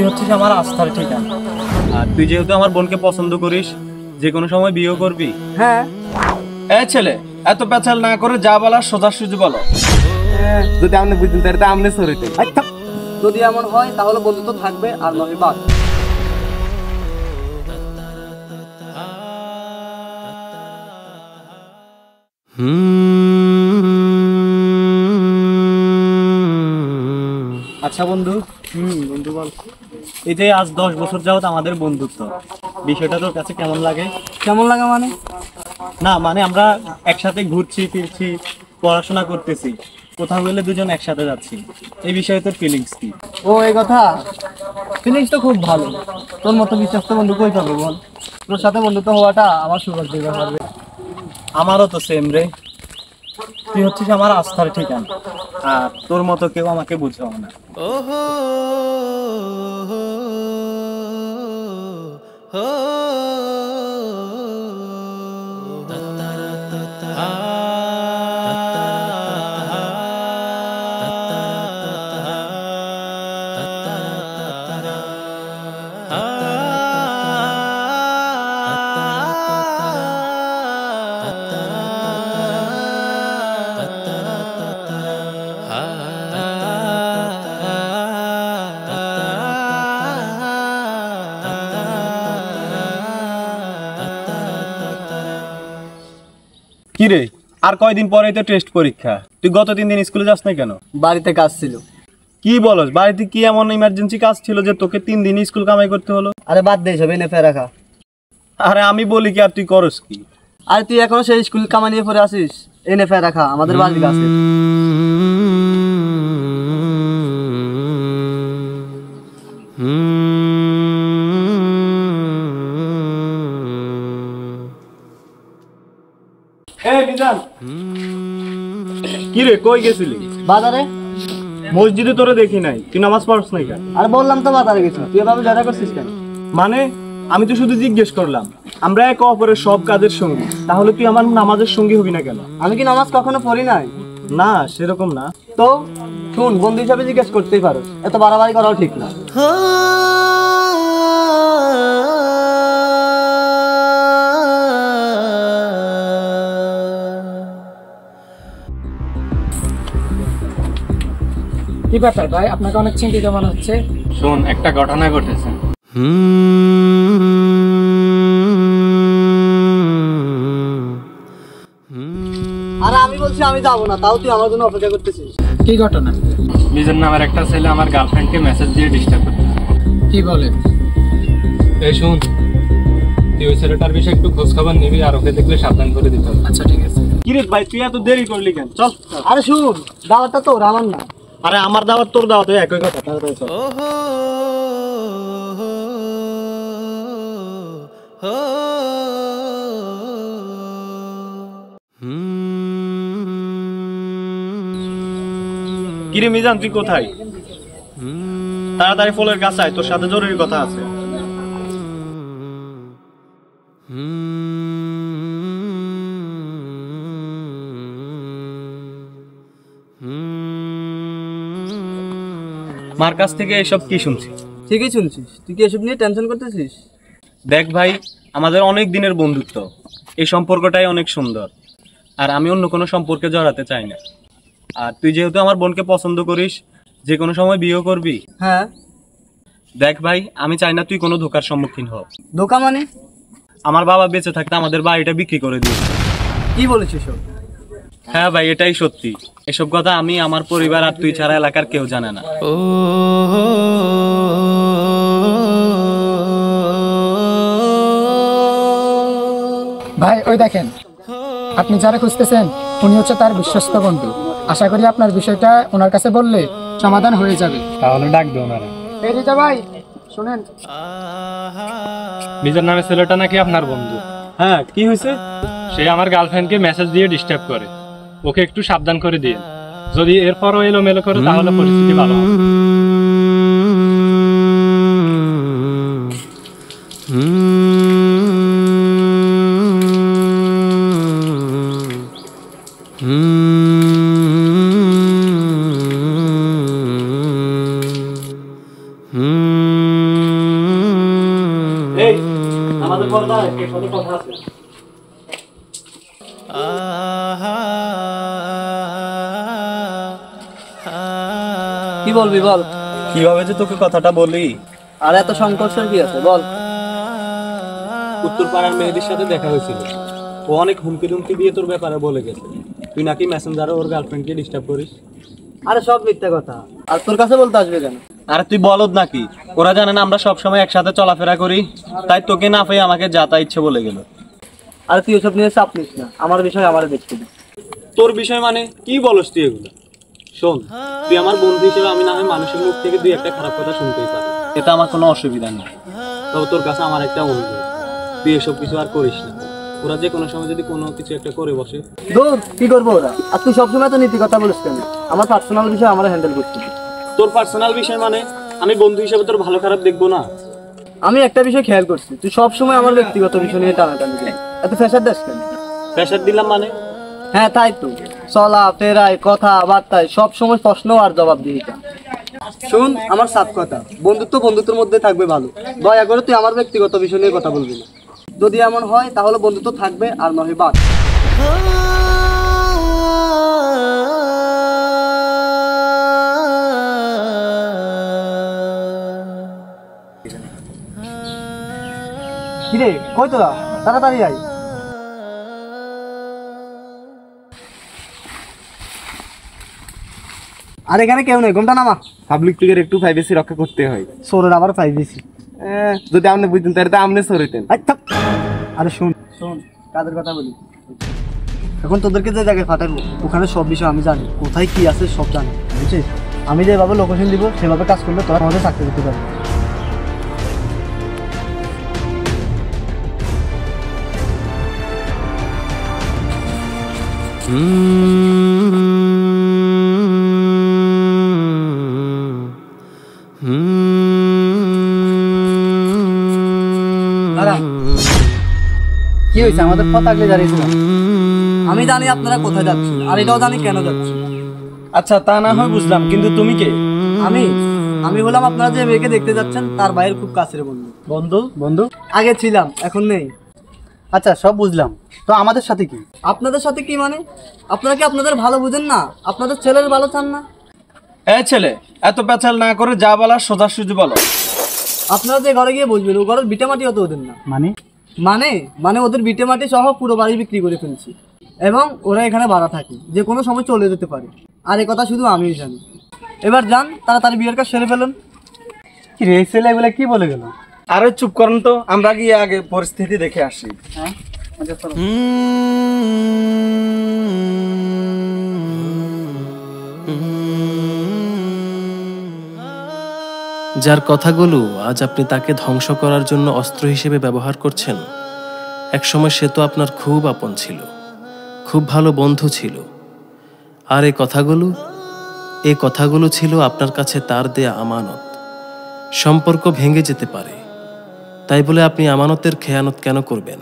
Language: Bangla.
হচ্ছিস আমার আস্থার ঠিকানা। আর তুই যেহেতু আমার বোনকে পছন্দ করিস, যে কোনো সময় বিয়ে করবি। হ্যাঁ। এ ছেলে, এত পেঁচাল না করে যা বলার সোজাসুজি বলো। যদি আপনি বুঝতেন তাহলে আপনি সরিতে। যদি এমন হয় তাহলে বন্ধুত্ব থাকবে, আর নয় বাদ। আচ্ছা বন্ধু, বন্ধু বল, এই যে আজ 10 বছর যাবত আমাদের বন্ধুত্ব, বিষয়টা তোর কাছে কেমন লাগে? কেমন লাগে মানে? না মানে আমরা একসাথে ঘুরছি ফিরছি, পড়াশোনা করতেছি, কোথাও গেলে দুজন একসাথে যাচ্ছি, এই বিষয়ে তোর ফিলিংস কি? ও এই কথা, ফিলিংস তো খুব ভালো। তোর মতো বিশ্বাস্ত বন্ধু কই পাবো বল? তোর সাথে বন্ধুত্ব হওয়াটা আমার সৌভাগ্য ব্যাপার। আমারও তো সেম রে, তুই হচ্ছিস আমার আস্থার ঠিকানা, আর তোর মতো কেউ আমাকে বুঝাও না। কি রে, আর কয়দিন পরেই তো টেস্ট পরীক্ষা, তুই গত 3 দিন স্কুলে যাস না কেন? বাড়িতে কাজ ছিল। কি বলস, বাড়িতে কি এমন ইমার্জেন্সি কাজ ছিল যে তোকে 3 দিন স্কুল কামাই করতে হলো? আরে বাদ দে সব, এনে ফের রাখা। আরে আমি বলি কি আর তুই করস কি? আরে তুই এখনো সেই স্কুল কামাই নিয়ে পড়ে আসিস? এনে ফের রাখা আমাদের বাড়ির কাছে। কি রে, কই গেছিলি? বাজারে। মসজিদে তোরে দেখি নাই, তুই নামাজ পড়ছ নাই কেন? আরে বললাম তো বাজারে গেছি, তুই এভাবে ঝগড়া করছিস কেন? মানে আমি তো শুধু জিজ্ঞেস করলাম, আমরা একে অপরের সব কাজের সঙ্গী, তাহলে তুই আমার নামাজের সঙ্গী হবি না কেন? আমি কি নামাজ কখনো পড়ি নাই? না সেরকম না। তো শুন, বন্ধু হিসাবে জিজ্ঞেস করতেই পারো, এত বাড়াবাড়ি করাও ঠিক না। কি ব্যাপার ভাই, আপনাকে অনেক চিন্তিত মনে হচ্ছে। শোন, একটা ঘটনা ঘটেছে। আরে আমি বলছি আমি যাবো না, তাও তুই আমার জন্য অপেক্ষা করতেছিস। কি ঘটনা? মিজান নামের একটা ছেলে আমার গার্লফ্রেন্ডকে মেসেজ দিয়ে ডিস্টার্ব করতেছে। কি বলেন? এই শুন, তুই ওই ছেলেটার বিষয়ে একটু খোঁজ খবর নিবি, আর ওকে দেখলে সাবধান করে দিতে হবে। আচ্ছা ঠিক আছে। কি রে ভাই, তুই এত দেরি করলি কেন? চল। আরে শুন, দাওয়াতটা তোর, আমার না। আরে আমার দাওয়াত তোর দাওয়াত একই কথা, তাড়াতাড়ি চল। কিরে মিজান, তুই কোথায়? তাড়াতাড়ি ফলের কাছে আয়, তোর সাথে জরুরি কথা আছে। মার কাছ থেকে এসব কি শুনছি? ঠিকই শুনছিস, তুই কি এসব নিয়ে টেনশন করতেছিস? দেখ ভাই, আমাদের অনেক দিনের বন্ধুত্ব, এই সম্পর্কটাই অনেক সুন্দর, আর আমি অন্য কোনো সম্পর্কে জড়াতে চাই না। আর তুই যেহেতু আমার বোনকে পছন্দ করিস, যে কোনো সময় বিয়ে করবি। হ্যাঁ। দেখ ভাই, আমি চাই না তুই কোনো ধোঁকার সম্মুখীন হ। ধোকা মানে? আমার বাবা বেঁচে থাকতে আমাদের বাড়িটা বিক্রি করে দিয়েছে। কি বলেছিস সব? হ্যাঁ ভাই, এটাই সত্যি। এসব কথা আমি, আমার পরিবার আর তুই ছাড়া এলাকার কেউ জানে না। ভাই ওই দেখেন, আপনি যারা খুঁজতেছেন উনি হচ্ছে তার বিশ্বস্ত বন্ধু। আশা করি আপনার বিষয়টা ওনার কাছে বললে সমাধান হয়ে যাবে। তাহলে ডাক দে ওনারা। বেরিয়ে ভাই শুনেন, মিজান নামের ছেলেটা নাকি আপনার বন্ধু। হ্যাঁ, কি হয়েছে? সে আমার গার্লফ্রেন্ডকে মেসেজ দিয়ে ডিস্টার্ব করে, ওকে একটু সাবধান করে দিয়ে। যদি এরপরও এলোমেলো করে তাহলে পরিস্থিতি ভালো হবে। কি বলবি বল। কিভাবে যে তোকে কথাটা বলি। আর এত সংকোচের কি আছে বল। উত্তর পাড়ার মেয়েদের সাথে দেখা হয়েছিল, ও অনেক হুমকি ধুমকি দিয়ে তোর ব্যাপারে বলে গেছে, তুই নাকি মেসেঞ্জারে ওর গার্লফ্রেন্ডকে ডিস্টার্ব করিস। আরে সব মিথ্যা কথা, আর তোর কাছে বলতে আসবে কেন? আরে তুই বলদ নাকি, ওরা জানে না আমরা সবসময় একসাথে চলাফেরা করি, তাই তোকে না পেয়ে আমাকে যা তা ইচ্ছে বলে গেল। আরে তুই ওসব নিয়ে চাপ নিস না, আমার বিষয় আমারে দেখতে দে। তোর বিষয় মানে কি বলস তুই এগুলো? শোন, তুই আমার বন্ধু হিসেবে আমি না হয় মানুষের মুখ থেকে দুই একটা খারাপ কথা শুনতেই পারি, এটা আমার কোনো অসুবিধা নেই। তবে তোর কাছে আমার একটা অনুরোধ, তুই এসব কিছু আর করিস না। ওরা যে কোনো সময় যদি কোনো কিছু একটা করে বসে। দূর, কি করবো ওরা? আর তুই সবসময় তো নীতি কথা বলিস কেন? আমার পার্সোনাল বিষয় আমার হ্যান্ডেল করতে দে। তোর পার্সোনাল বিষয় মানে আমি বন্ধু হিসেবে তোর ভালো খারাপ দেখবো না? আমি একটা বিষয় খেয়াল করছি, তুই সবসময় আমার ব্যক্তিগত বিষয় নিয়ে টানাটানি দিস। এত ফ্যাসার দেশ কেন? প্রেশার দিলাম মানে? হ্যাঁ তাই তো, চলা ফেরায় কথা বার্তায় সব সময় প্রশ্ন আর জবাব দিই। শুন, আমার সাত কথা, বন্ধুত্ব বন্ধুত্বের মধ্যে থাকবে ভালো। দয়া করে তুই আমার ব্যক্তিগত বিষয় নিয়ে কথা বলবি না। যদি এমন হয় তাহলে বন্ধুত্ব থাকবে, আর নয় বাদ। কিরে কই তোরা, তাড়াতাড়ি আয়। আর এখানে কেউ নেই, ঘুমটা নামা। পাবলিক ফিগার একটু প্রাইভেসি রক্ষা করতে হয়। সোরের আবার প্রাইভেসি। যদি আপনি বুঝতেন তাহলে তো আপনি সরিতেন। আরে শোন শোন, কাদের কথা বলি। এখন তোদেরকে যে জায়গায় ফাটাবো ওখানে সব বিষয় আমি জানি, কোথায় কি আছে সব জানি, বুঝছিস? আমি যেভাবে লোকেশন দিব সেভাবে কাজ করলে তোরা আমাদের চাকরি করতে পারবি। কি হয়েছে? আমাদের পথ আগলে দাঁড়িয়েছিলাম। আমি জানি আপনারা কোথায় যাচ্ছেন, আর এটাও জানি কেন যাচ্ছেন। আচ্ছা তা না হয় বুঝলাম, কিন্তু তুমি কে? আমি আমি হলাম আপনারা যে মেয়েকে দেখতে যাচ্ছেন তার ভাইয়ের খুব কাছের বন্ধু। বন্ধু বন্ধু আগে ছিলাম, এখন নেই। আচ্ছা সব বুঝলাম, তো আমাদের সাথে কি? আপনাদের সাথে কি মানে? আপনারা কি আপনাদের ভালো বুঝেন না? আপনাদের ছেলের ভালো চান না? এই ছেলে, এত পেঁচাল না করে যা বলার সোজাসুজি বলো। আপনারা যে ঘরে গিয়ে বসবেন ও ঘরের ভিটে মাটি হতে ওদের না। মানে মানে মানে ওদের ভিটে মাটি সহ পুরো বাড়ি বিক্রি করে ফেলছি, এবং ওরা এখানে ভাড়া থাকে, যে কোনো সময় চলে যেতে পারে। আর এই কথা শুধু আমিই জানি। এবার যান, তাড়াতাড়ি বিয়ের কাজ সেরে ফেলুন। কি রে, ছেলে এগুলা কি বলে গেল? আরে চুপ করেন তো, আমরা গিয়ে আগে পরিস্থিতি দেখে আসি। হ্যাঁ আচ্ছা চলো। যার কথাগুলো আজ আপনি তাকে ধ্বংস করার জন্য অস্ত্র হিসেবে ব্যবহার করছেন, একসময় সে তো আপনার খুব আপন ছিল, খুব ভালো বন্ধু ছিল। আর এই কথাগুলো ছিল আপনার কাছে তার দেয়া আমানত। সম্পর্ক ভেঙে যেতে পারে, তাই বলে আপনি আমানতের খেয়ানত কেন করবেন?